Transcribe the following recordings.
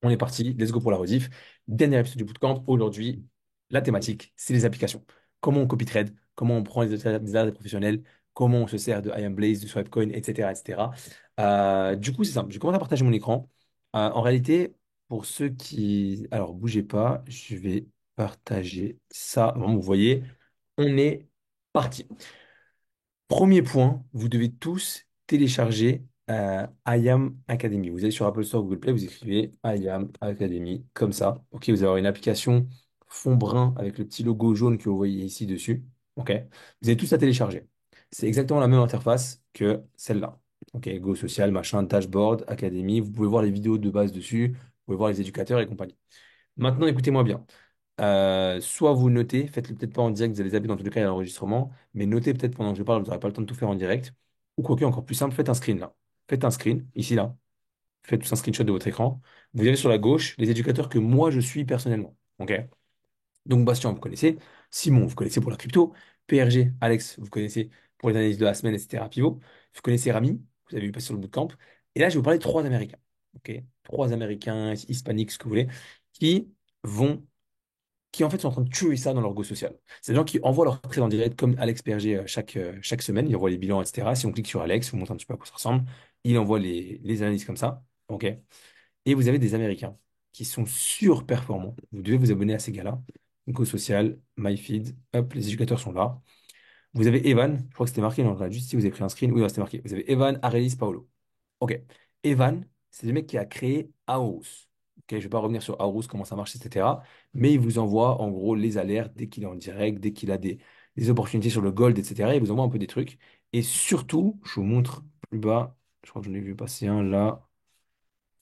On est parti, let's go pour la rediff. Dernier épisode du bootcamp. Aujourd'hui, la thématique, c'est les applications. Comment on copy trade, comment on prend des alertes professionnels, comment on se sert de IamBlaze, de Swipecoin, etc., etc. Du coup, c'est simple. Je commence à partager mon écran. En réalité, pour ceux qui... Alors, bougez pas, je vais partager ça. Bon, vous voyez, on est parti. Premier point, vous devez tous télécharger IAM Academy. Vous allez sur Apple Store, Google Play, vous écrivez IAM Academy, comme ça. Ok, vous allez avoir une application fond brun avec le petit logo jaune que vous voyez ici dessus. Ok, vous avez tous à télécharger. C'est exactement la même interface que celle-là. Ok, Go Social, machin, dashboard, Academy. Vous pouvez voir les vidéos de base dessus, vous pouvez voir les éducateurs et compagnie. Maintenant, écoutez-moi bien. Soit vous notez, faites-le peut-être pas en direct, vous allez zapper dans tous les cas à l'enregistrement, mais notez peut-être pendant que je parle, vous n'aurez pas le temps de tout faire en direct. Ou quoique, encore plus simple, faites un screen là. Faites un screen, ici là. Faites tous un screenshot de votre écran. Vous avez sur la gauche les éducateurs que moi je suis personnellement. Ok? Donc Bastien, vous connaissez. Simon, vous connaissez pour la crypto. PRG, Alex, vous connaissez pour les analyses de la semaine, etc. Pivot. Vous connaissez Rami, vous avez vu passer sur le bootcamp. Et là, je vais vous parler de trois Américains. Ok? Trois Américains, hispaniques, ce que vous voulez, qui vont qui en fait sont en train de tuer ça dans leur go social. C'est des gens qui envoient leur trade en direct comme Alex PRG chaque semaine, il envoie les bilans, etc. Si on clique sur Alex, on montre un petit peu à quoi ça ressemble, il envoie les analyses comme ça. OK? Et vous avez des Américains qui sont surperformants. Vous devez vous abonner à ces gars-là. Go social, MyFeed, hop, les éducateurs sont là. Vous avez Evan, je crois que c'était marqué dans la juste si vous avez pris un screen. Oui, ouais, c'était marqué. Vous avez Evan, Arelis, Paolo. Ok. Evan, c'est le mec qui a créé Aorus. Ok, je ne vais pas revenir sur Aorus, comment ça marche, etc. Mais il vous envoie en gros les alertes dès qu'il est en direct, dès qu'il a des opportunités sur le gold, etc. Il vous envoie un peu des trucs. Et surtout, je vous montre plus bas, je crois que j'en ai vu passer un là.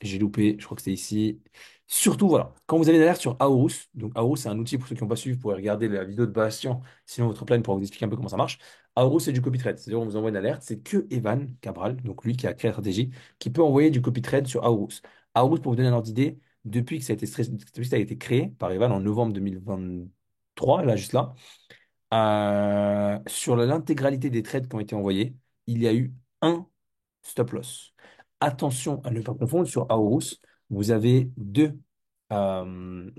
J'ai loupé, je crois que c'était ici. Surtout, voilà, quand vous avez une alerte sur Aorus, donc Aorus, c'est un outil pour ceux qui n'ont pas suivi, vous pourrez regarder la vidéo de Bastien, sinon votre plan pourra vous expliquer un peu comment ça marche. Aorus, c'est du copy trade, c'est-à-dire on vous envoie une alerte, c'est que Evan Cabral, donc lui qui a créé la stratégie, qui peut envoyer du copy trade sur Aorus. Aorus, pour vous donner un ordre d'idée, depuis que ça a été créé par Evan en novembre 2023, là, juste là, sur l'intégralité des trades qui ont été envoyés, il y a eu un stop loss. Attention à ne pas confondre, sur Aorus, vous avez euh,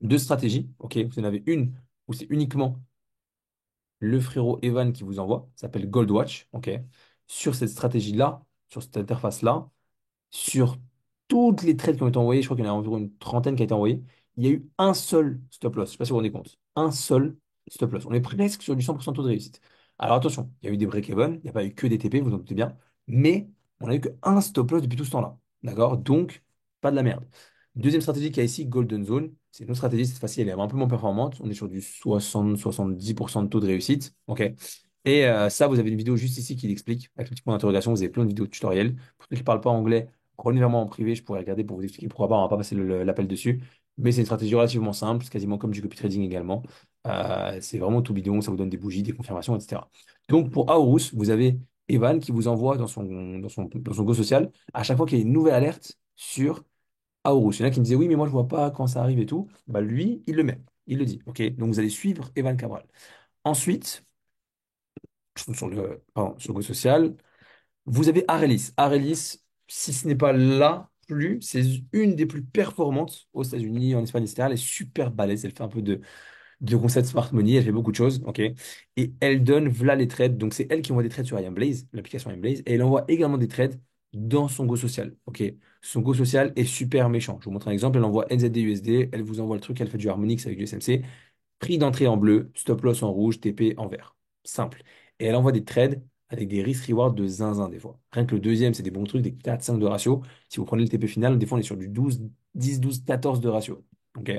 deux stratégies. Ok, vous en avez une où c'est uniquement le frérot Evan qui vous envoie, ça s'appelle Goldwatch. Ok, sur cette stratégie-là, sur cette interface-là, sur toutes les trades qui ont été envoyées, je crois qu'il y en a environ une trentaine qui a été envoyée, il y a eu un seul stop loss. Je ne sais pas si vous vous rendez compte. Un seul stop loss. On est presque sur du 100% taux de réussite. Alors attention, il y a eu des break-even, il n'y a pas eu que des TP, vous en doutez bien, mais on n'a eu qu'un stop loss depuis tout ce temps-là. D'accord? Donc, pas de la merde. Deuxième stratégie qu'il y a ici, Golden Zone. C'est une autre stratégie, cette fois-ci, elle est un peu moins performante. On est sur du 60-70% de taux de réussite. OK? Et ça, vous avez une vidéo juste ici qui l'explique, avec le petit point d'interrogation. Vous avez plein de vidéos tutoriels. Pour ceux qui ne parlent pas anglais, revenez vers moi en privé, je pourrais regarder pour vous expliquer pourquoi pas, on va pas passer l'appel dessus. Mais c'est une stratégie relativement simple, c'est quasiment comme du copy trading également. C'est vraiment tout bidon, ça vous donne des bougies, des confirmations, etc. Donc pour Aorus, vous avez Evan qui vous envoie dans son Go social à chaque fois qu'il y a une nouvelle alerte sur Aorus. Il y en a qui me disaient oui, mais moi je vois pas quand ça arrive et tout. Bah lui, il le met, il le dit. Ok, donc vous allez suivre Evan Cabral. Ensuite, sur le Go social. Vous avez Arelis. Arelis, si ce n'est pas la plus, c'est une des plus performantes aux États-Unis, en Espagne, etc. Elle est super balèze. Elle fait un peu de concept smart money. Elle fait beaucoup de choses. OK? Et elle donne, voilà les trades. Donc, c'est elle qui envoie des trades sur IamBlaze, l'application IamBlaze. Et elle envoie également des trades dans son Go social. OK? Son Go social est super méchant. Je vous montre un exemple. Elle envoie NZD/USD. Elle vous envoie le truc. Elle fait du Harmonix avec du SMC. Prix d'entrée en bleu, stop loss en rouge, TP en vert. Simple. Et elle envoie des trades avec des risk-reward de zinzin des fois. Rien que le deuxième, c'est des bons trucs, des 4-5 de ratio. Si vous prenez le TP final, des fois on est sur du 12, 10, 12, 14 de ratio. Ok.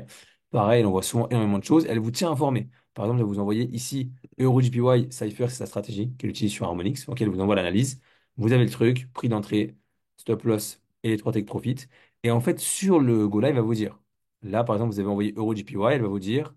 Pareil, elle envoie souvent énormément de choses. Elle vous tient informé. Par exemple, elle vous envoyer ici EuroJPY, Cypher, c'est sa stratégie qu'elle utilise sur Harmonix. Ok, elle vous envoie l'analyse. Vous avez le truc, prix d'entrée, stop loss et les trois take profit. Et en fait, sur le Go Live, elle va vous dire. Là, par exemple, vous avez envoyé EuroJPY, elle va vous dire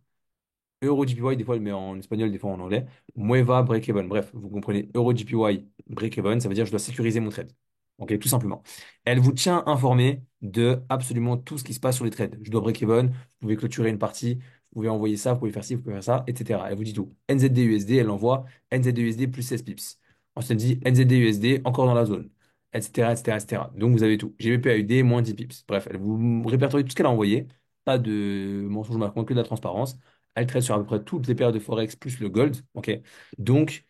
EuroGPY, des fois, elle met en espagnol, des fois en anglais. Mueva break-even. Bref, vous comprenez. EuroGPY break-even, ça veut dire que je dois sécuriser mon trade. Ok, tout simplement. Elle vous tient informé de absolument tout ce qui se passe sur les trades. Je dois break-even, vous pouvez clôturer une partie, vous pouvez envoyer ça, vous pouvez faire ci, vous pouvez faire ça, etc. Elle vous dit tout. NZD-USD, elle envoie NZD-USD plus 16 pips. Ensuite, elle dit NZD-USD encore dans la zone. etc., etc., etc. Donc vous avez tout. GBP AUD, moins 10 pips. Bref, elle vous répertorie tout ce qu'elle a envoyé. Pas de mensonge marquant, que de la transparence. Elle traite sur à peu près toutes les paires de Forex plus le gold. Ok. Donc,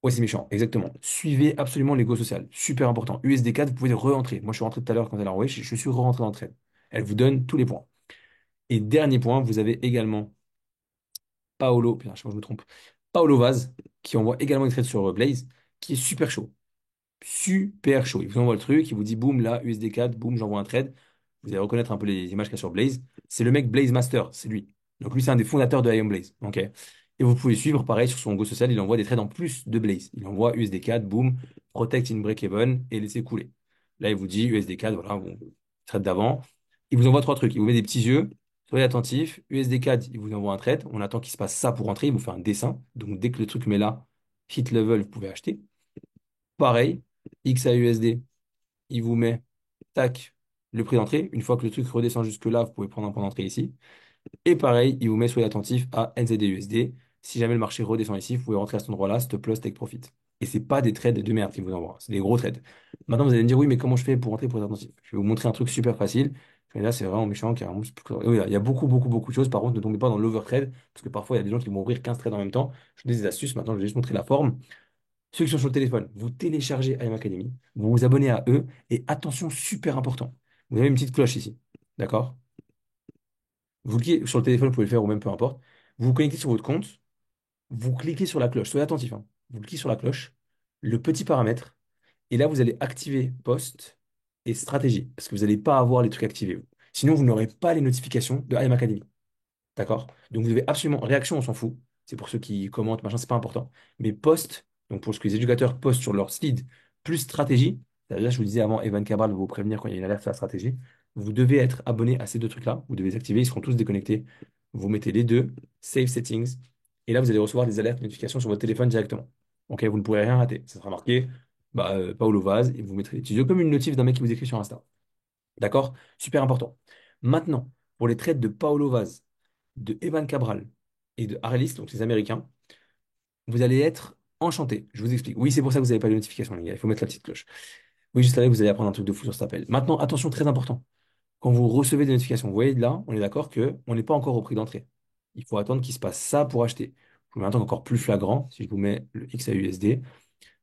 ouais, c'est méchant, exactement. Suivez absolument l'ego social. Super important. USD4, vous pouvez re-entrer. Moi, je suis rentré tout à l'heure quand elle a envoyé, je suis re-rentré dans le trade. Elle vous donne tous les points. Et dernier point, vous avez également Paolo, putain, je sais pas, je me trompe. Paolo Vaz, qui envoie également une trade sur Blaze, qui est super chaud. Super chaud. Il vous envoie le truc, il vous dit boum, là, USD4, boum, j'envoie un trade. Vous allez reconnaître un peu les images qu'il y a sur Blaze. C'est le mec Blaze Master, c'est lui. Donc lui, c'est un des fondateurs de Ion Blaze. Ok. Et vous pouvez suivre, pareil, sur son Go social, il envoie des trades en plus de Blaze. Il envoie USD4, boum, protect in break-even et laissez couler. Là, il vous dit USD4, voilà, bon, trade d'avant. Il vous envoie trois trucs. Il vous met des petits yeux, soyez attentif. USD4, il vous envoie un trade. On attend qu'il se passe ça pour rentrer. Il vous fait un dessin. Donc dès que le truc met là, hit level, vous pouvez acheter. Pareil, XAUSD, il vous met, tac, le prix d'entrée. Une fois que le truc redescend jusque-là, vous pouvez prendre un point d'entrée ici. Et pareil, il vous met, soyez attentif à NZD-USD. Si jamais le marché redescend ici, vous pouvez rentrer à cet endroit-là, stop loss, take profit. Et c'est pas des trades de merde qu'il vous envoie, c'est des gros trades. Maintenant, vous allez me dire, oui, mais comment je fais pour rentrer pour être attentif? Je vais vous montrer un truc super facile. Et là, c'est vraiment méchant, carrément. Oui, il y a beaucoup, beaucoup, beaucoup de choses. Par contre, ne tombez pas dans l'overtrade, parce que parfois, il y a des gens qui vont ouvrir 15 trades en même temps. Je vous donne des astuces. Maintenant, je vais juste montrer la forme. Ceux qui sont sur le téléphone, vous téléchargez IM Academy, vous vous abonnez à eux, et attention, super important, vous avez une petite cloche ici, d'accord? Vous cliquez sur le téléphone, vous pouvez le faire ou même peu importe. Vous vous connectez sur votre compte, vous cliquez sur la cloche, soyez attentif, hein. Vous cliquez sur la cloche, le petit paramètre, et là vous allez activer poste et stratégie, parce que vous n'allez pas avoir les trucs activés, vous. Sinon, vous n'aurez pas les notifications de IM Academy. D'accord? Donc vous devez absolument. Réaction, on s'en fout. C'est pour ceux qui commentent, machin, c'est pas important. Mais post, donc pour ce que les éducateurs postent sur leur slide, plus stratégie, c'est-à-dire, je vous disais avant, Evan Cabral va vous prévenir quand il y a une alerte sur la stratégie. Vous devez être abonné à ces deux trucs-là. Vous devez les activer, ils seront tous déconnectés. Vous mettez les deux, Save Settings, et là vous allez recevoir des alertes, notifications sur votre téléphone directement. Ok, vous ne pourrez rien rater. Ça sera marqué Paolo Vaz, et vous mettrez les petits yeux comme une notif d'un mec qui vous écrit sur Insta. D'accord? Super important. Maintenant, pour les trades de Paolo Vaz, de Evan Cabral et de Harris, donc les Américains, vous allez être enchantés. Je vous explique. Oui, c'est pour ça que vous n'avez pas de notification, les gars. Il faut mettre la petite cloche. Oui, juste là, vous allez apprendre un truc de fou sur cet appel. Maintenant, attention, très important. Quand vous recevez des notifications, vous voyez là, on est d'accord que on n'est pas encore au prix d'entrée. Il faut attendre qu'il se passe ça pour acheter. Je vous mets un truc encore plus flagrant. Si je vous mets le XAUSD,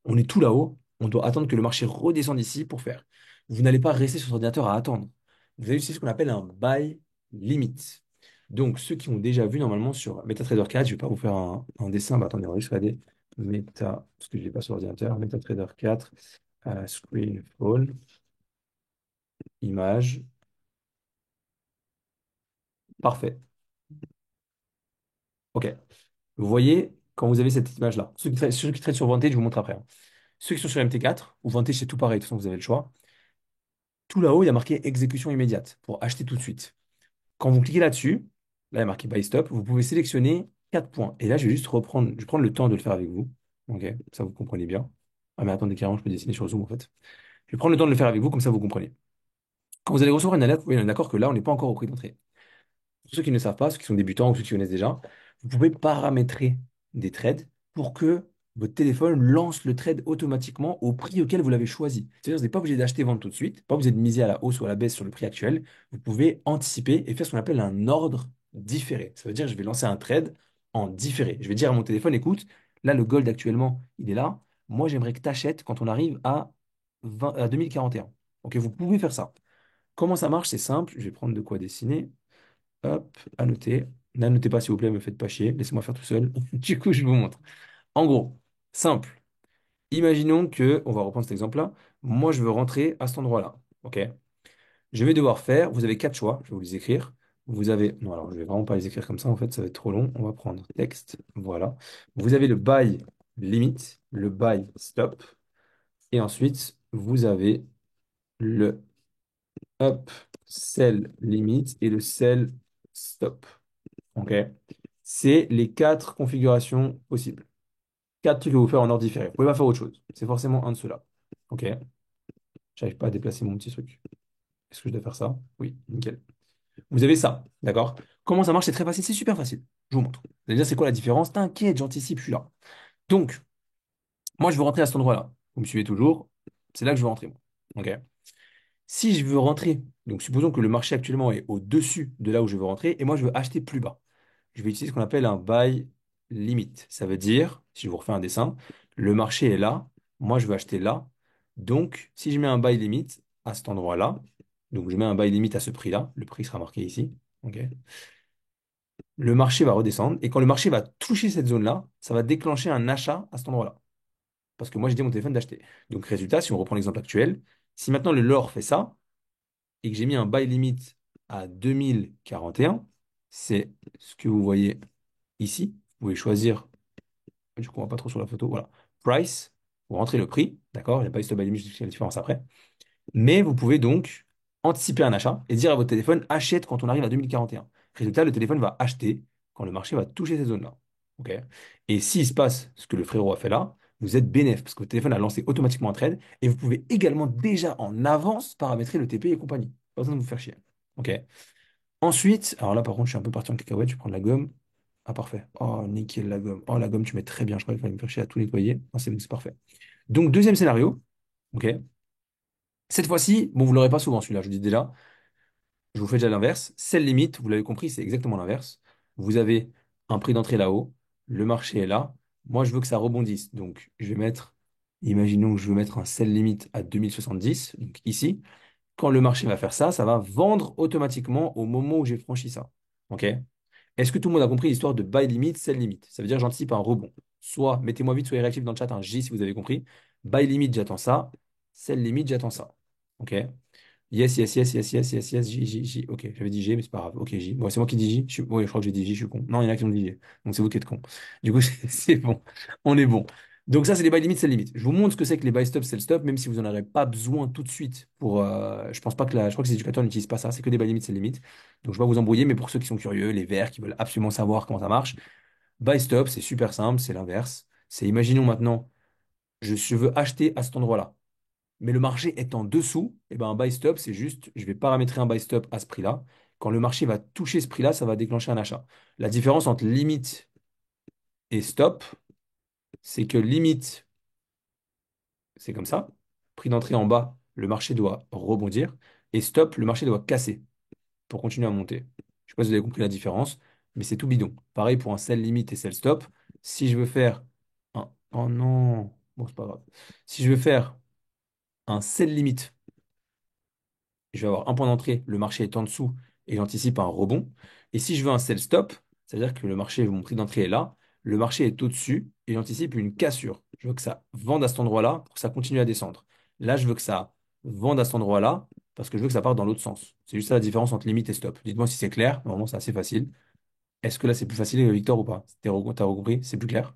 on est tout là-haut. On doit attendre que le marché redescende ici pour faire. Vous n'allez pas rester sur votre ordinateur à attendre. Vous allez utiliser ce qu'on appelle un buy limit. Donc, ceux qui ont déjà vu normalement sur MetaTrader 4, je ne vais pas vous faire un dessin. Bah, attendez, on va juste regarder Meta, parce que je ne l'ai pas sur l'ordinateur. MetaTrader 4, Screen Fall, image. Parfait. OK. Vous voyez, quand vous avez cette image-là, ceux qui traitent sur Vantage, je vous montre après, hein. Ceux qui sont sur MT4, ou Vantage, c'est tout pareil, de toute façon, vous avez le choix. Tout là-haut, il y a marqué exécution immédiate pour acheter tout de suite. Quand vous cliquez là-dessus, là, il y a marqué Buy Stop, vous pouvez sélectionner 4 points. Et là, je vais juste reprendre, je vais prendre le temps de le faire avec vous. OK, ça vous comprenez bien. Ah, mais attendez, carrément, je peux dessiner sur Zoom en fait. Je vais prendre le temps de le faire avec vous, comme ça vous comprenez. Quand vous allez recevoir une alerte, vous voyez, on est d'accord que là, on n'est pas encore au prix d'entrée. Pour ceux qui ne savent pas, ceux qui sont débutants ou ceux qui connaissent déjà, vous pouvez paramétrer des trades pour que votre téléphone lance le trade automatiquement au prix auquel vous l'avez choisi. C'est-à-dire, vous n'êtes pas obligé d'acheter vendre tout de suite, pas obligé de miser à la hausse ou à la baisse sur le prix actuel. Vous pouvez anticiper et faire ce qu'on appelle un ordre différé. Ça veut dire que je vais lancer un trade en différé. Je vais dire à mon téléphone, écoute, là, le gold actuellement, il est là. Moi, j'aimerais que tu achètes quand on arrive à 20 à 2041. Ok, vous pouvez faire ça. Comment ça marche? C'est simple. Je vais prendre de quoi dessiner. Hop, à noter. N'annotez pas, s'il vous plaît, me faites pas chier. Laissez-moi faire tout seul. Du coup, je vous montre. En gros, simple. Imaginons que, on va reprendre cet exemple-là. Moi, je veux rentrer à cet endroit-là. OK? Je vais devoir faire, vous avez quatre choix. Je vais vous les écrire. Vous avez, non, alors, je vais vraiment pas les écrire comme ça. En fait, ça va être trop long. On va prendre texte. Voilà. Vous avez le buy limit, le buy stop. Et ensuite, vous avez le up sell limit et le sell stop. OK? C'est les quatre configurations possibles. Quatre trucs que vous faire en ordre différé. Vous pouvez pas faire autre chose. C'est forcément un de ceux-là. OK? J'arrive pas à déplacer mon petit truc. Est-ce que je dois faire ça? Oui, nickel. Vous avez ça, d'accord? Comment ça marche? C'est très facile, c'est super facile. Je vous montre. Vous allez dire, c'est quoi la différence? T'inquiète, j'anticipe, je suis là. Donc, moi, je veux rentrer à cet endroit-là. Vous me suivez toujours? C'est là que je veux rentrer, moi. Ok. Si je veux rentrer, donc supposons que le marché actuellement est au-dessus de là où je veux rentrer, et moi je veux acheter plus bas. Je vais utiliser ce qu'on appelle un buy limit. Ça veut dire, si je vous refais un dessin, le marché est là, moi je veux acheter là. Donc, si je mets un buy limit à cet endroit-là, donc je mets un buy limit à ce prix-là, le prix sera marqué ici, ok, le marché va redescendre, et quand le marché va toucher cette zone-là, ça va déclencher un achat à cet endroit-là. Parce que moi j'ai dit à mon téléphone d'acheter. Donc, résultat, si on reprend l'exemple actuel, si maintenant le LOR fait ça, et que j'ai mis un buy limit à 2041, c'est ce que vous voyez ici. Vous pouvez choisir, du coup, on voit pas trop sur la photo, voilà, price, vous rentrez le prix, d'accord? Il n'y a pas eu ce buy limit, je expliquerai la différence après. Mais vous pouvez donc anticiper un achat et dire à votre téléphone, achète quand on arrive à 2041. Résultat, le téléphone va acheter quand le marché va toucher ces zones-là. Ok. Et s'il se passe ce que le frérot a fait là, vous êtes bénéf parce que votre téléphone a lancé automatiquement un trade et vous pouvez également déjà en avance paramétrer le TP et compagnie. Pas besoin de vous faire chier. Ok. Ensuite, alors là par contre, je suis un peu parti en cacahuète, je vais prendre la gomme. Ah, parfait. Oh, nickel, la gomme. Oh, la gomme, tu mets très bien. Je crois qu'il fallait me faire chier à tout nettoyer. Ah, c'est bon, c'est parfait. Donc, deuxième scénario. Ok. Cette fois-ci, bon, vous l'aurez pas souvent celui-là, je vous dis déjà. Je vous fais déjà l'inverse. Celle limite, vous l'avez compris, c'est exactement l'inverse. Vous avez un prix d'entrée là-haut, le marché est là. Moi, je veux que ça rebondisse. Donc, je vais mettre, imaginons que je veux mettre un sell limite à 2070, donc ici. Quand le marché va faire ça, ça va vendre automatiquement au moment où j'ai franchi ça. OK? Est-ce que tout le monde a compris l'histoire de buy limit, sell limit? Ça veut dire j'anticipe un rebond. Soit, mettez-moi vite, soyez réactifs dans le chat, un J si vous avez compris. Buy limit, j'attends ça. Sell limit, j'attends ça. OK? Yes, yes, yes, yes, yes, yes, yes, J, J, J. Ok, j'avais dit G, mais c'est pas grave. Ok, J. Bon, c'est moi qui dis J. Ouais, je crois que j'ai dit J, je suis con. Non, il y en a qui ont dit J. Donc c'est vous qui êtes con. Du coup, c'est bon. On est bon. Donc ça, c'est les buy limits, c'est limite. Je vous montre ce que c'est que les buy stop, sell stop, même si vous n'en aurez pas besoin tout de suite pour. Je pense pas que je crois que les éducateurs n'utilisent pas ça. C'est que des buy limits, sell limite. Donc je vais pas vous embrouiller, mais pour ceux qui sont curieux, les verts, qui veulent absolument savoir comment ça marche, buy stop, c'est super simple, c'est l'inverse. C'est imaginons maintenant, je veux acheter à cet endroit-là, mais le marché est en dessous, et ben un buy stop, c'est juste, je vais paramétrer un buy stop à ce prix-là. Quand le marché va toucher ce prix-là, ça va déclencher un achat. La différence entre limite et stop, c'est que limite, c'est comme ça. Prix d'entrée en bas, le marché doit rebondir. Et stop, le marché doit casser pour continuer à monter. Je sais pas si vous avez compris la différence, mais c'est tout bidon. Pareil pour un sell limite et sell stop. Si je veux faire un... Oh non, bon, c'est pas grave. Si je veux faire un sell limite, je vais avoir un point d'entrée, le marché est en dessous et j'anticipe un rebond. Et si je veux un sell stop, c'est-à-dire que le marché, mon prix d'entrée est là, le marché est au-dessus et j'anticipe une cassure. Je veux que ça vende à cet endroit-là pour que ça continue à descendre. Là, je veux que ça vende à cet endroit-là parce que je veux que ça parte dans l'autre sens. C'est juste ça la différence entre limite et stop. Dites-moi si c'est clair. Normalement, c'est assez facile. Est-ce que là, c'est plus facile, Victor, ou pas? T'as compris? C'est plus clair?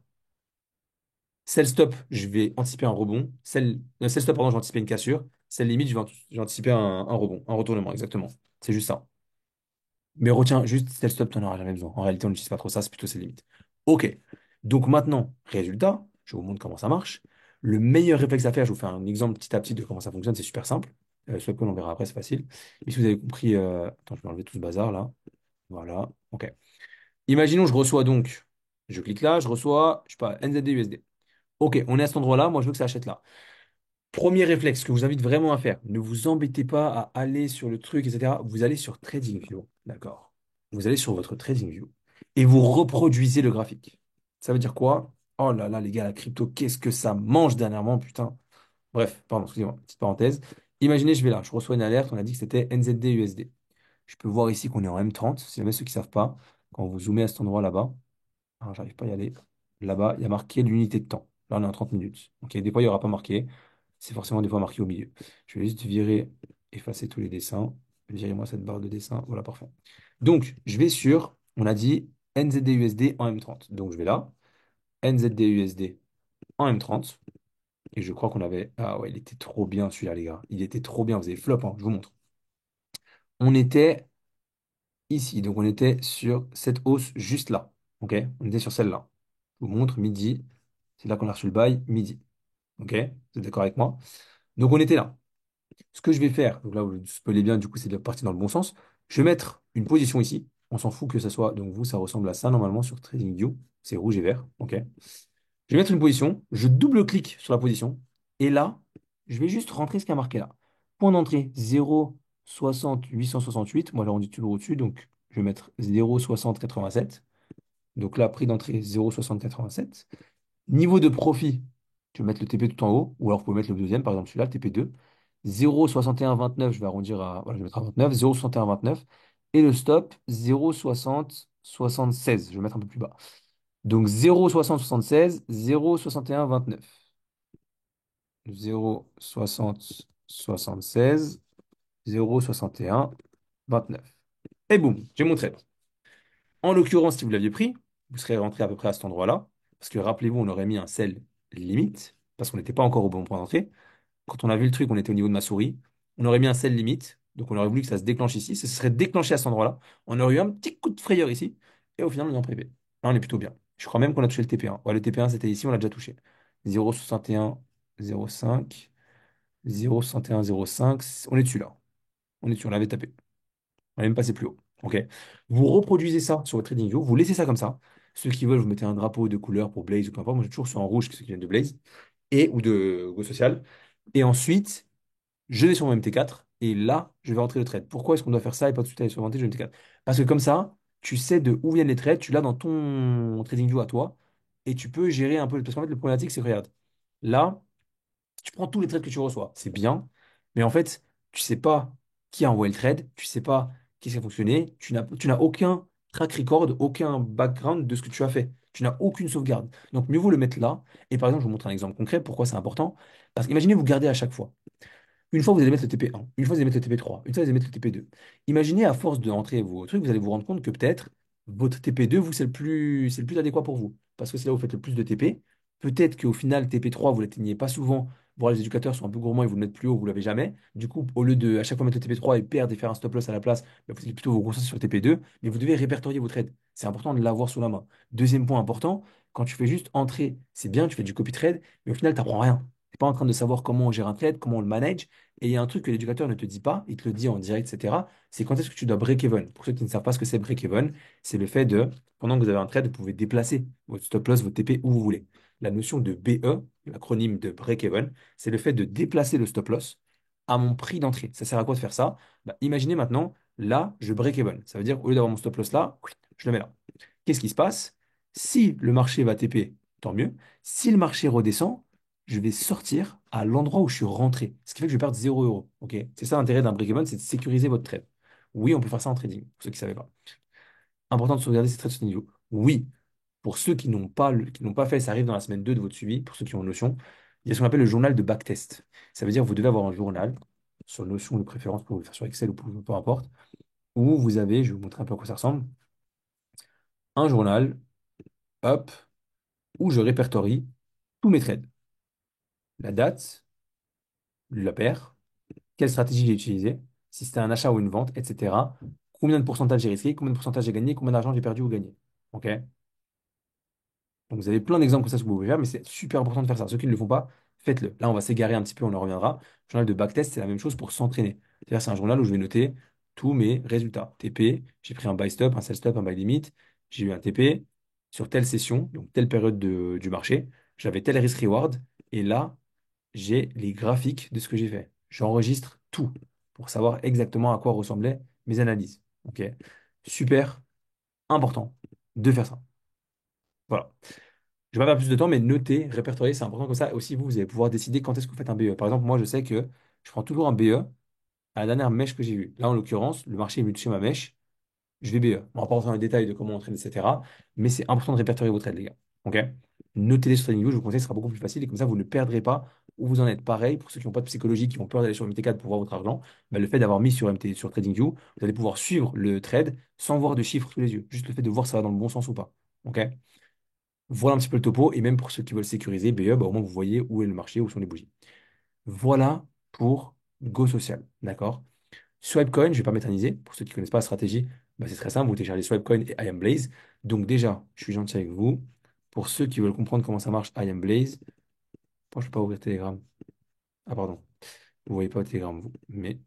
Sell stop, je vais anticiper un rebond. Sell stop, pardon, je vais anticiper une cassure. Sell limite, je vais anticiper un rebond, un retournement, exactement. C'est juste ça. Mais retiens, juste sell stop, tu n'en auras jamais besoin. En réalité, on n'utilise pas trop ça, c'est plutôt ses limites. Ok. Donc maintenant, résultat, je vous montre comment ça marche. Le meilleur réflexe à faire, je vous fais un exemple petit à petit de comment ça fonctionne, c'est super simple. Soit on verra après, c'est facile. Mais si vous avez compris, attends, je vais enlever tout ce bazar là. Voilà. Ok. Imaginons, je reçois donc, je clique là, je reçois, je sais pas, NZD USD. Ok, on est à cet endroit-là, moi je veux que ça achète là. Premier réflexe que je vous invite vraiment à faire, ne vous embêtez pas à aller sur le truc, etc. Vous allez sur TradingView, d'accord? Vous allez sur votre TradingView et vous reproduisez le graphique. Ça veut dire quoi? Oh là là, les gars, la crypto, qu'est-ce que ça mange dernièrement, putain. Bref, pardon, excusez-moi, petite parenthèse. Imaginez, je vais là, je reçois une alerte, on a dit que c'était NZD USD. Je peux voir ici qu'on est en M30, si jamais ceux qui ne savent pas, quand vous zoomez à cet endroit là-bas, alors j'arrive pas à y aller, là-bas, il y a marqué l'unité de temps. Là, on est en 30 minutes. Ok, des fois, il n'y aura pas marqué. C'est forcément des fois marqué au milieu. Je vais juste virer, effacer tous les dessins. Virez-moi cette barre de dessin. Voilà, parfait. Donc, je vais sur, on a dit NZD-USD en M30. Donc, je vais là, NZD-USD en M30. Et je crois qu'on avait. Ah ouais, il était trop bien celui-là, les gars. Il était trop bien. Vous avez flop, hein, je vous montre. On était ici. Donc, on était sur cette hausse juste là. Ok? On était sur celle-là. Je vous montre midi. C'est là qu'on a reçu le bail, midi. Ok? Vous êtes d'accord avec moi? Donc, on était là. Ce que je vais faire, donc là vous spoilez bien, du coup c'est parti dans le bon sens. Je vais mettre une position ici. On s'en fout que ça soit. Donc vous, ça ressemble à ça normalement sur TradingView. C'est rouge et vert. OK. Je vais mettre une position. Je double-clique sur la position. Et là, je vais juste rentrer ce qui a marqué là. Point d'entrée 0,60 868. Moi, j'arrondis toujours au-dessus, donc je vais mettre 0,60 87. Donc là, prix d'entrée 0,60 87. Niveau de profit, tu vais mettre le TP tout en haut, ou alors vous pouvez mettre le deuxième, par exemple celui-là, TP2. 0,61 29, je vais arrondir à, voilà, je vais mettre à 29, 0,61 29. Et le stop, 0,60 76, je vais mettre un peu plus bas. Donc 0,60 76, 0,61 29. 0,60 76, 0,61 29. Et boum, j'ai mon trade. En l'occurrence, si vous l'aviez pris, vous serez rentré à peu près à cet endroit-là. Parce que rappelez-vous, on aurait mis un sell limite, parce qu'on n'était pas encore au bon point d'entrée. Quand on a vu le truc, on était au niveau de ma souris. On aurait mis un sell limite, donc on aurait voulu que ça se déclenche ici. Ça se serait déclenché à cet endroit-là. On aurait eu un petit coup de frayeur ici. Et au final, on est en privé. Là, on est plutôt bien. Je crois même qu'on a touché le TP1. Ouais, le TP1, c'était ici, on l'a déjà touché. 0,61, 0,5, 0,61, 0,5. On est dessus là. On est dessus, on l'avait tapé. On est même passé plus haut. OK? Vous reproduisez ça sur votre TradingView, vous laissez ça comme ça. Ceux qui veulent, vous mettez un drapeau de couleur pour Blaze ou peu importe. Moi, j'ai toujours sur en rouge, ceux qui viennent de Blaze et ou de Go Social. Et ensuite, je vais sur mon MT4 et là, je vais rentrer le trade. Pourquoi est-ce qu'on doit faire ça et pas tout de suite aller sur le MT4? Parce que comme ça, tu sais de où viennent les trades, tu l'as dans ton TradingView à toi et tu peux gérer un peu. Parce qu'en fait, le problématique, c'est que regarde, là, tu prends tous les trades que tu reçois, c'est bien, mais en fait, tu sais pas qui a envoyé le trade, tu sais pas qu'est-ce qui a fonctionné, tu n'as aucun track record, aucun background de ce que tu as fait. Tu n'as aucune sauvegarde. Donc, mieux vaut le mettre là. Et par exemple, je vous montre un exemple concret. Pourquoi c'est important? Parce qu'imaginez, vous gardez à chaque fois. Une fois, vous allez mettre le TP1. Une fois, vous allez mettre le TP3. Une fois, vous allez mettre le TP2. Imaginez, à force de rentrer vos trucs, vous allez vous rendre compte que peut-être votre TP2, vous, c'est le plus adéquat pour vous. Parce que c'est là où vous faites le plus de TP. Peut-être qu'au final, TP3, vous ne l'atteignez pas souvent, voire les éducateurs sont un peu gourmands et vous le mettent plus haut, vous ne l'avez jamais. Du coup, au lieu de à chaque fois mettre le TP3 et perdre et faire un stop loss à la place, bah, vous allez plutôt vous concentrer sur le TP2, mais vous devez répertorier vos trades. C'est important de l'avoir sous la main. Deuxième point important, quand tu fais juste entrer, c'est bien, tu fais du copy trade, mais au final, tu n'apprends rien. Tu n'es pas en train de savoir comment on gère un trade, comment on le manage. Et il y a un truc que l'éducateur ne te dit pas, il te le dit en direct, etc. C'est quand est-ce que tu dois break-even. Pour ceux qui ne savent pas ce que c'est break-even, c'est le fait de, pendant que vous avez un trade, vous pouvez déplacer votre stop loss, votre TP où vous voulez. La notion de BE, l'acronyme de break-even, c'est le fait de déplacer le stop loss à mon prix d'entrée. Ça sert à quoi de faire ça? Bah, imaginez maintenant, là, je break-even. Ça veut dire qu'au lieu d'avoir mon stop loss là, je le mets là. Qu'est-ce qui se passe? Si le marché va TP, tant mieux. Si le marché redescend, je vais sortir à l'endroit où je suis rentré. Ce qui fait que je vais perdre 0 euros. Ok. C'est ça l'intérêt d'un break-even, c'est de sécuriser votre trade. Oui, on peut faire ça en trading, pour ceux qui ne savaient pas. Important de sauvegarder ces trades sur ce niveau. Oui, pour ceux qui n'ont pas fait, ça arrive dans la semaine 2 de votre suivi, pour ceux qui ont Notion, il y a ce qu'on appelle le journal de backtest. Ça veut dire que vous devez avoir un journal, sur Notion de préférence, pour le faire sur Excel ou peu importe, où vous avez, je vais vous montrer un peu à quoi ça ressemble, un journal, hop, où je répertorie tous mes trades. La date, la paire, quelle stratégie j'ai utilisée, si c'était un achat ou une vente, etc. Combien de pourcentage j'ai risqué, combien de pourcentage j'ai gagné, combien d'argent j'ai perdu ou gagné. OK? Donc vous avez plein d'exemples comme ça que vous pouvez faire, mais c'est super important de faire ça. Ceux qui ne le font pas, faites-le. Là, on va s'égarer un petit peu, on en reviendra. Journal de backtest, c'est la même chose pour s'entraîner. C'est-à-dire, c'est un journal où je vais noter tous mes résultats. TP, j'ai pris un buy stop, un sell stop, un buy limit, j'ai eu un TP sur telle session, donc telle période du marché, j'avais tel risk reward, et là, j'ai les graphiques de ce que j'ai fait. J'enregistre tout pour savoir exactement à quoi ressemblaient mes analyses. Ok? Super important de faire ça. Voilà. Je vais pas perdre plus de temps, mais noter, répertorier, c'est important comme ça. Aussi, vous allez pouvoir décider quand est-ce que vous faites un BE. Par exemple, moi, je sais que je prends toujours un BE à la dernière mèche que j'ai vue. Là, en l'occurrence, le marché est venu toucher ma mèche. Je vais BE. On va pas rentrer dans les détails de comment on trade, etc. Mais c'est important de répertorier vos trades, les gars. OK? Notez-les sur TradingView, je vous conseille, ce sera beaucoup plus facile et comme ça, vous ne perdrez pas où vous en êtes. Pareil, pour ceux qui n'ont pas de psychologie, qui ont peur d'aller sur MT4 pour voir votre argent, bah, le fait d'avoir mis sur sur TradingView, vous allez pouvoir suivre le trade sans voir de chiffres sous les yeux. Juste le fait de voir si ça va dans le bon sens ou pas. OK? Voilà un petit peu le topo. Et même pour ceux qui veulent sécuriser, BE, bah, au moins vous voyez où est le marché, où sont les bougies. Voilà pour Go Social. D'accord? Swipecoin, je ne vais pas m'éterniser. Pour ceux qui ne connaissent pas la stratégie, bah, c'est très simple. Vous téléchargez Swipecoin et IamBlaze. Donc déjà, je suis gentil avec vous. Pour ceux qui veulent comprendre comment ça marche, IamBlaze. Pourquoi je ne peux pas ouvrir Telegram? Ah pardon. Vous ne voyez pas Telegram, vous. Mais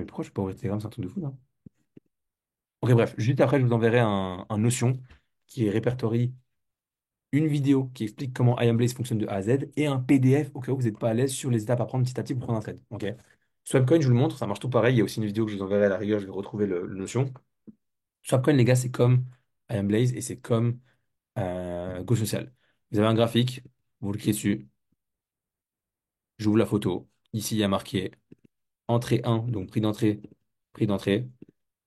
pourquoi je ne peux pas ouvrir Telegram? C'est un truc de fou, non? Ok, bref. Juste après, je vous enverrai un Notion qui répertorie une vidéo qui explique comment IamBlaze fonctionne de A à Z et un PDF au cas où vous n'êtes pas à l'aise sur les étapes à prendre petit à petit pour prendre un trade. Ok? Swapcoin, je vous le montre, ça marche tout pareil. Il y a aussi une vidéo que je vous enverrai à la rigueur, je vais retrouver le notion. Swapcoin, les gars, c'est comme Blaze et c'est comme Go Social. Vous avez un graphique, vous le cliquez dessus, j'ouvre la photo. Ici, il y a marqué entrée 1, donc prix d'entrée, prix d'entrée.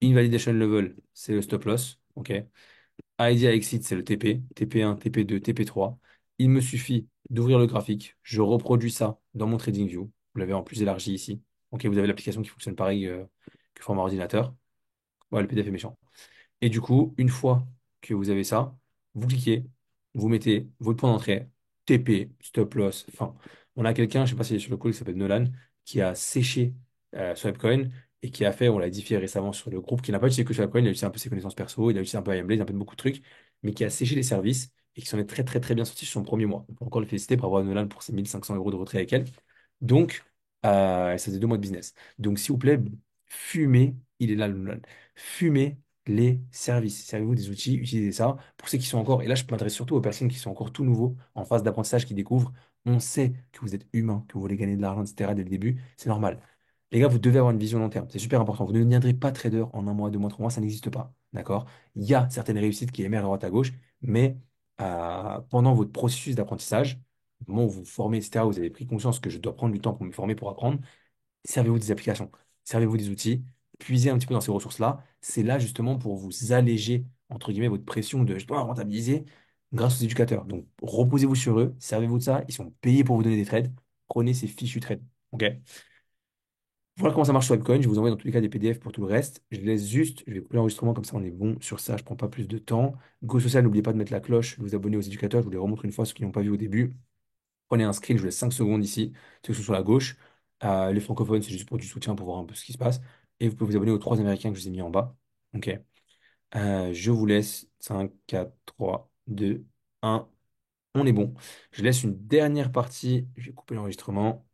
Invalidation level, c'est le stop loss. OK. Idea exit, c'est le TP, TP1, TP2, TP3. Il me suffit d'ouvrir le graphique. Je reproduis ça dans mon TradingView. Vous l'avez en plus élargi ici. OK, vous avez l'application qui fonctionne pareil que format ordinateur. Ouais, le PDF est méchant. Et du coup, une fois que vous avez ça, vous cliquez, vous mettez votre point d'entrée, TP, stop loss, fin. On a quelqu'un, je sais pas si c'est sur le call, qui s'appelle Nolan, qui a séché Swappcoin et qui a fait, on l'a diffusé récemment sur le groupe, qui n'a pas utilisé que Swappcoin, il a utilisé un peu ses connaissances perso, il a utilisé un peu IMBlaze, un peu de beaucoup de trucs, mais qui a séché les services et qui s'en est très très très bien sorti sur son premier mois. On peut encore le féliciter pour avoir Nolan pour ses 1 500 € de retrait avec elle. Donc, ça faisait 2 mois de business. Donc, s'il vous plaît, fumez, il est là le Nolan. Fumez les services. Servez-vous des outils, utilisez ça. Pour ceux qui sont encore, et là je m'adresse surtout aux personnes qui sont encore tout nouveaux, en phase d'apprentissage, qui découvrent, on sait que vous êtes humain, que vous voulez gagner de l'argent, etc. dès le début, c'est normal. Les gars, vous devez avoir une vision long terme, c'est super important. Vous ne deviendrez pas trader en 1 mois, 2 mois, 3 mois, ça n'existe pas. D'accord? Il y a certaines réussites qui émergent à droite à gauche, mais pendant votre processus d'apprentissage, au moment où vous vous formez, etc., vous avez pris conscience que je dois prendre du temps pour me former, pour apprendre. Servez-vous des applications, servez-vous des outils, puisez un petit peu dans ces ressources-là. C'est là justement pour vous alléger, entre guillemets, votre pression de je dois rentabiliser grâce aux éducateurs. Donc reposez-vous sur eux, servez-vous de ça, ils sont payés pour vous donner des trades. Prenez ces fichus trades. OK? Voilà comment ça marche sur Webcoin. Je vous envoie dans tous les cas des PDF pour tout le reste. Je laisse juste, je vais couper l'enregistrement comme ça on est bon sur ça, je prends pas plus de temps. Go Social, n'oubliez pas de mettre la cloche, de vous abonner aux éducateurs. Je vous les remontre une fois ceux qui n'ont pas vu au début. Prenez un screen, je vous laisse 5 secondes ici, ceux qui sont sur la gauche. Les francophones, c'est juste pour du soutien, pour voir un peu ce qui se passe. Et vous pouvez vous abonner aux 3 Américains que je vous ai mis en bas. OK. Je vous laisse 5, 4, 3, 2, 1. On est bon. Je laisse une dernière partie. Je vais couper l'enregistrement.